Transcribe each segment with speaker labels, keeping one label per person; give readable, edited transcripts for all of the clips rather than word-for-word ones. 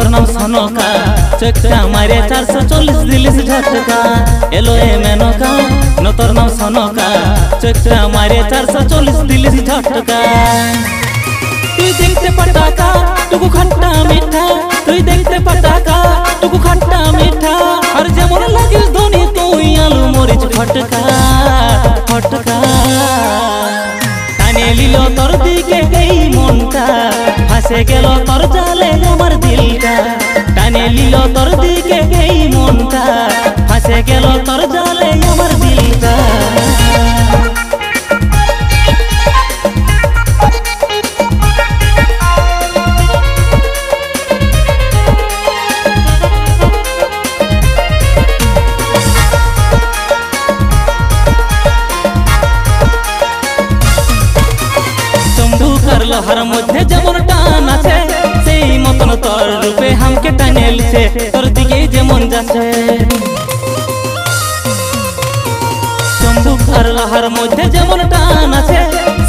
Speaker 1: তোর নাম সনকা চোখটা মারে 440 দিলিস ঝটকা এলো এ মেনকা তোর নাম সনকা চোখটা মারে 440 দিলিস ঝটকা তুই দেখতে পটাকা টুকু খট্টা মিঠা তুই দেখতে পটাকা টুকু খট্টা মিঠা আর যেমন লাগিস ধনী তুই আলু মরিচ ফটকা ফটকা টানে লিল তোর দিকে এই মনটা ফাঁসে গেল তোর জালে আমার দিলটা টানে লিল তোর দিকে এই মনটা ফাঁসে গেল তোর জালে আমার দিলটা লোহার মধ্যে যেমন টান আছে সেই মতন তোর রূপে হামকে টানে লিছে তোর দিকে যেমন যাচ্ছে চম্বুকার লোহার মধ্যে যেমন টান আছে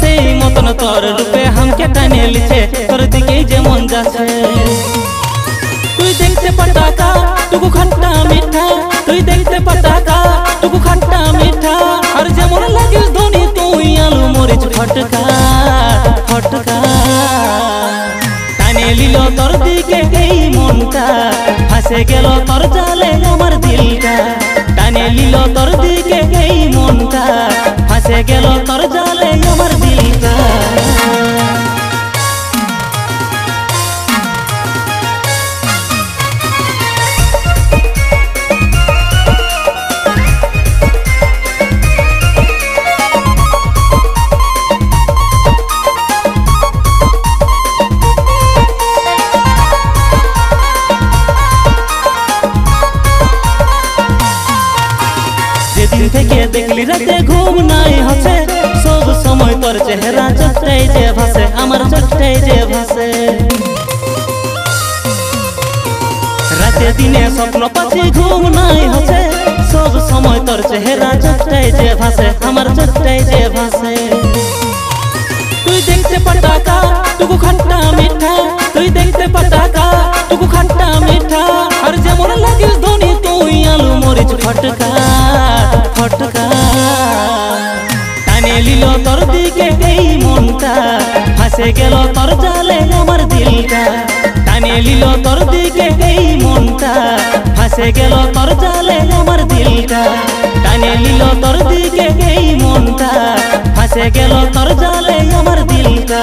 Speaker 1: সেই মতন তোর রূপে হামকে টানে লিছে তোর দিকে যেমন যাচ্ছে তুই দেখতে পটাকা টুকু খট্টা মিঠা তুই দেখতে পটাকা টুকু খট্টা মিঠা আর যেমন লাগিস ধনী তুই আলু মরিচ ফটকা ফটকা টানে লিল তোর দিকে এই মনটা ফাঁসে গেল তোর জালে আমার দিলটা টানে লিল তোর দিকে এই মনটা ফাঁসে গেল তোর জালে আমার দিলটা যেদিন থেকে দেখলি রাতে ঘুম নাই হচ্ছে সব সময় তোর চেহারা চোখটাই যে ভাসে আমার চোখটাই যে ভাসে রাতে দিনে স্বপ্ন পাচ্ছি ঘুম নাই হচ্ছে সব সময় তোর চেহারা চোখটাই যে ভাসে আমার চোখটাই যে ভাসে তুই দেখতে পটাকা টুকু খট্টা মিঠা তুই দেখতে পটাকা টুকু খট্টা মিঠা আর যেমন লাগিস ধনী তুই আলু মরিচ ফটকা ফটকা টানে লিল তোর দিকে এই মনটা ফাঁসে গেল তোর জালে আমার দিলটা টানে লিল তোর দিকে এই মনটা ফাঁসে গেল তোর জালে আমার দিলটা টানে লিল তোর দিকে এই মনটা ফাঁসে গেল তোর জালে আমার দিলটা